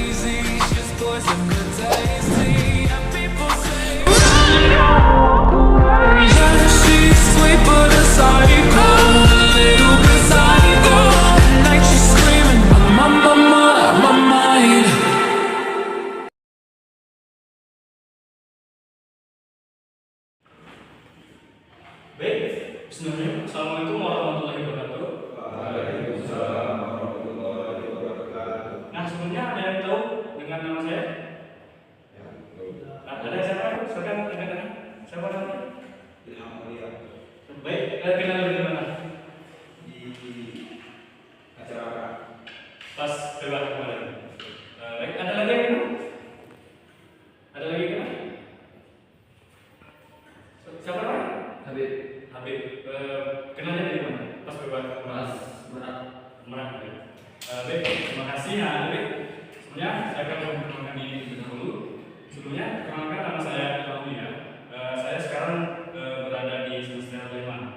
crazy. She's poison the tasty. And people say, yeah, she's sweet but a psycho. A little bit psycho. At night she's screaming, my mind. Baik, bismillahirrahmanirrahim. Assalamualaikum warahmatullahi wabarakatuh. Waalaikumsalam warahmatullahi wabarakatuh. Nah, sebelumnya ada yang tahu dengan nama saya? Ya, Ada siapa? Silakan dengarkan. Siapa namanya? Ilham Mulia Baik, kenal dari mana? di acara apa? Pas lewat kemarin. Baik, ada lagi yang kenal? Ada lagi yang kenal? Siapa namanya? Habib Habib. Kenalnya dari mana? Pas lewat kemarin. Merak. Merak. Baik, terima kasih ya Habib. Sebenarnya saya akan memperkenalkan diri terlebih dahulu. Sebelumnya, perkenalkan nama saya Ilham Mulia. Saya sekarang berada di semester 5.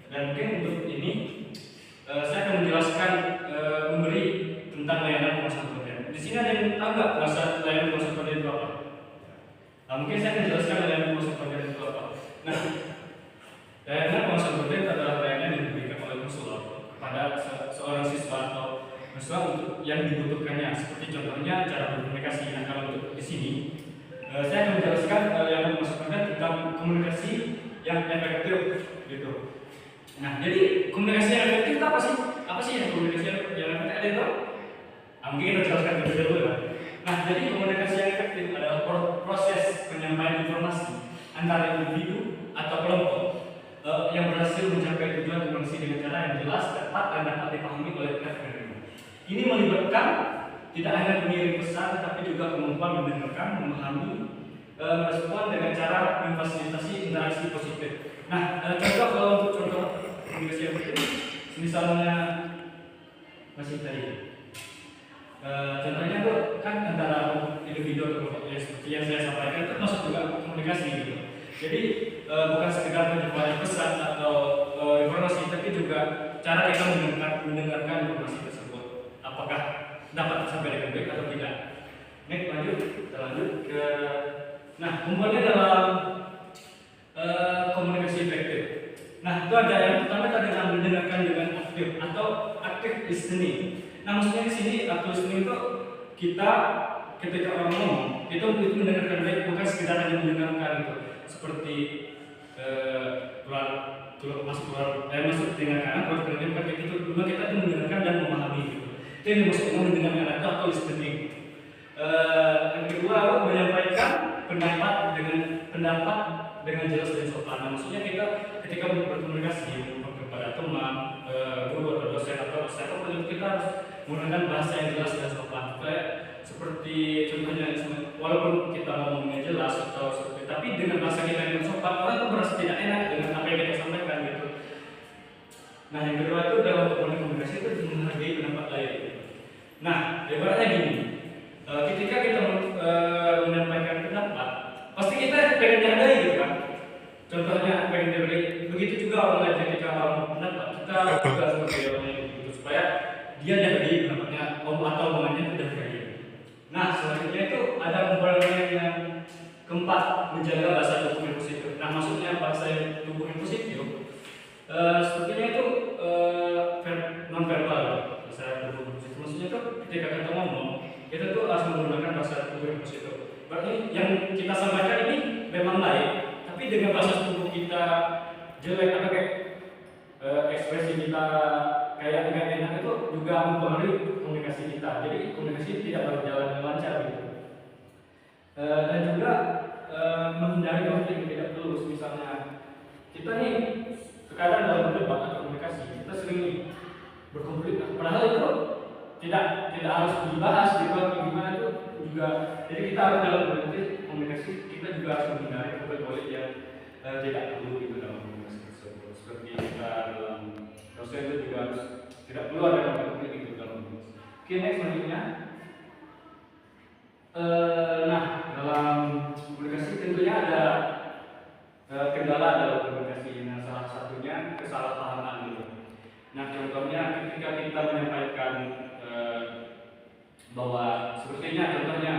Dan mungkin untuk ini saya akan menjelaskan memberi tentang layanan pemasaran konten. Di sini ada yang tahu nggak layanan pemasaran konten itu apa? Mungkin saya akan menjelaskan layanan pemasaran konten itu apa. Nah, layanan pemasaran konten adalah layanan yang diberikan oleh konselor kepada seorang siswa atau mahasiswa untuk yang dibutuhkannya. Seperti contohnya cara berkomunikasi. Nah, kalau untuk di sini saya akan menjelaskan layanan pemasaran konten tentang komunikasi yang efektif gitu. Nah, jadi komunikasi yang efektif itu apa sih? Apa sih yang komunikasi yang efektif? Ada yang tahu? Mungkin kita jelaskan terlebih dahulu ya. Nah, jadi komunikasi yang efektif adalah proses penyampaian informasi antara individu atau kelompok yang berhasil mencapai tujuan komunikasi dengan cara yang jelas, tepat, dan dapat dipahami oleh pihak penerima. Ini melibatkan tidak hanya mengirim pesan, tetapi juga kemampuan mendengarkan, memahami, merespon dengan cara memfasilitasi interaksi positif. Nah, contoh kalau untuk contoh komunikasi yang efektif, misalnya masih tadi. Contohnya tuh kan antara individu atau kelompok ya, seperti yang saya sampaikan itu masuk juga komunikasi gitu. Jadi bukan sekedar menyampaikan pesan atau informasi, tapi juga cara kita mendengarkan informasi tersebut. Apakah dapat sampai dengan baik atau tidak? Next, kita lanjut ke. Nah, komponen dalam komunikasi efektif. Nah, itu ada yang pertama tadi yang mendengarkan dengan aktif atau active listening. Nah, maksudnya di sini active listening itu kita ketika orang ngomong itu mendengarkan baik, bukan sekedar hanya mendengarkan itu. Seperti masuk dengan kanan, keluar dengan kaki itu dulu kita itu mendengarkan dan memahami gitu. Itu yang maksudnya mendengarkan itu atau listening. Yang kedua menyampaikan pendapat dengan jelas dan sopan. Nah, maksudnya kita ketika berkomunikasi kepada teman, guru atau dosen atau siapapun kita harus menggunakan bahasa yang jelas dan sopan. Kayak seperti contohnya, walaupun kita ngomongnya jelas atau seperti, tapi dengan bahasa kita yang sopan, orang itu merasa tidak enak dengan apa yang kita sampaikan gitu. Nah, yang kedua itu dalam komunikasi itu menghargai pendapat lain. Nah, ibaratnya gini, ketika kita menyampaikan pendapat, pasti kita pengen dihargai gitu kan. Contohnya pengen dihargai, begitu juga orang lain ketika orang pendapat, kita juga seperti orang lain gitu, supaya dia dihargai pendapatnya, atau omongannya itu dihargai. Nah, selanjutnya itu ada komponen yang keempat, menjaga bahasa tubuh yang positif. Nah, maksudnya bahasa tubuh yang positif sepertinya itu non verbal. Bahasa tubuh yang positif maksudnya itu ketika kita ngomong, kita tuh harus menggunakan bahasa tubuh yang positif. Berarti yang kita sampaikan ini memang baik, tapi dengan bahasa tubuh kita jelek atau kayak ekspresi kita kayak nggak enak itu juga mempengaruhi komunikasi kita. Jadi komunikasi tidak berjalan dengan lancar gitu. Dan juga menghindari konflik yang tidak perlu. Misalnya kita nih terkadang dalam berdebat atau komunikasi kita sering nih berkonflik. Padahal itu tidak harus dibahas gitu atau gimana itu juga. Jadi kita harus dalam komunikasi kita juga harus menghindari konflik yang tidak perlu gitu dalam komunikasi tersebut. Seperti kita dalam dosen itu juga harus tidak perlu ada konflik gitu dalam komunikasi. Oke, next selanjutnya. Nah, dalam komunikasi tentunya ada kendala dalam komunikasi. Nah, salah satunya kesalahpahaman gitu. Nah, contohnya ketika kita menyampaikan bahwa sepertinya contohnya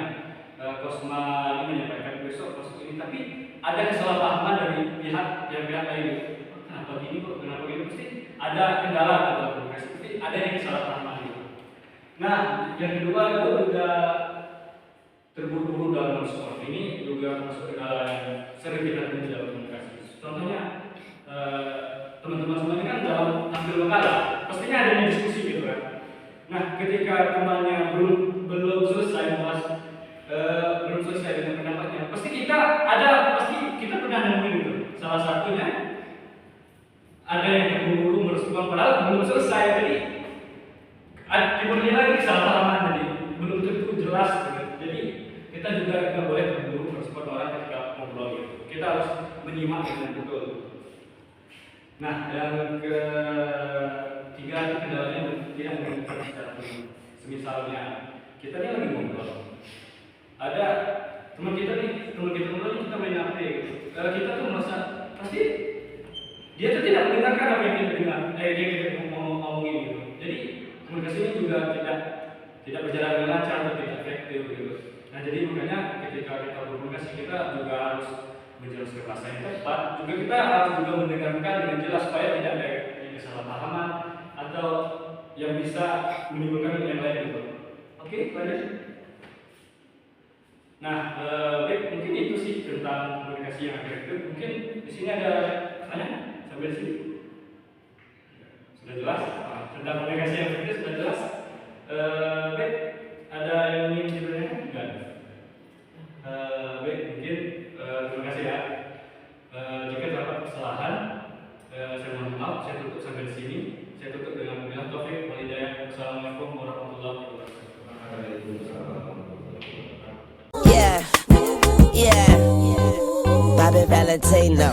Kosma ini menyampaikan besok masuk ini, tapi ada kesalahpahaman dari pihak lain. Kenapa gini kok? Kenapa gini? Pasti ada kendala dalam komunikasi. Pasti ada yang kesalahpahaman gitu. Nah, yang kedua itu juga terburu-buru dalam seperti ini juga masuk ke dalam sering kita temui dalam komunikasi. Contohnya teman-teman semua ini kan dalam tampil makalah, pastinya ada diskusi gitu kan. Nah, ketika temannya belum selesai membahas, belum selesai dengan pendapatnya, pasti kita pernah nemuin itu. Salah satunya ada yang terburu-buru merespon padahal belum selesai, jadi timbulnya lagi kesalahan, jadi belum tentu jelas gitu. Jadi kita juga nggak boleh terburu merespon orang ketika ngobrol gitu. Kita harus menyimak dengan betul. Nah, yang ketiga itu kendalanya tidak menggunakan secara penuh. Misalnya kita ini lagi ngobrol, ada teman kita ngobrol, kita main HP gitu. Kita tuh merasa pasti dia tuh tidak mendengarkan apa yang kita dengar, yang kita ngomongin gitu. Jadi komunikasi ini juga tidak berjalan dengan lancar atau tidak efektif gitu. Nah, jadi makanya ketika kita berkomunikasi kita juga harus menjelaskan bahasa yang tepat. Juga kita harus juga mendengarkan dengan jelas supaya tidak ada kesalahpahaman atau yang bisa menimbulkan yang lain gitu. Oke, lanjut. Nah, baik, mungkin itu sih tentang komunikasi yang efektif. Mungkin di sini ada pertanyaan sampai sini. Sudah jelas? Tentang komunikasi yang efektif sudah jelas. Baik, ada yang ingin ditanyakan? Enggak. Baik, mungkin terima kasih ya. Jika terdapat kesalahan, saya mohon maaf. Saya tutup sampai di sini. Saya tutup dengan bilang taufik wal hidayah. Wassalamualaikum warahmatullahi wabarakatuh. Yeah, Bobby Valentino.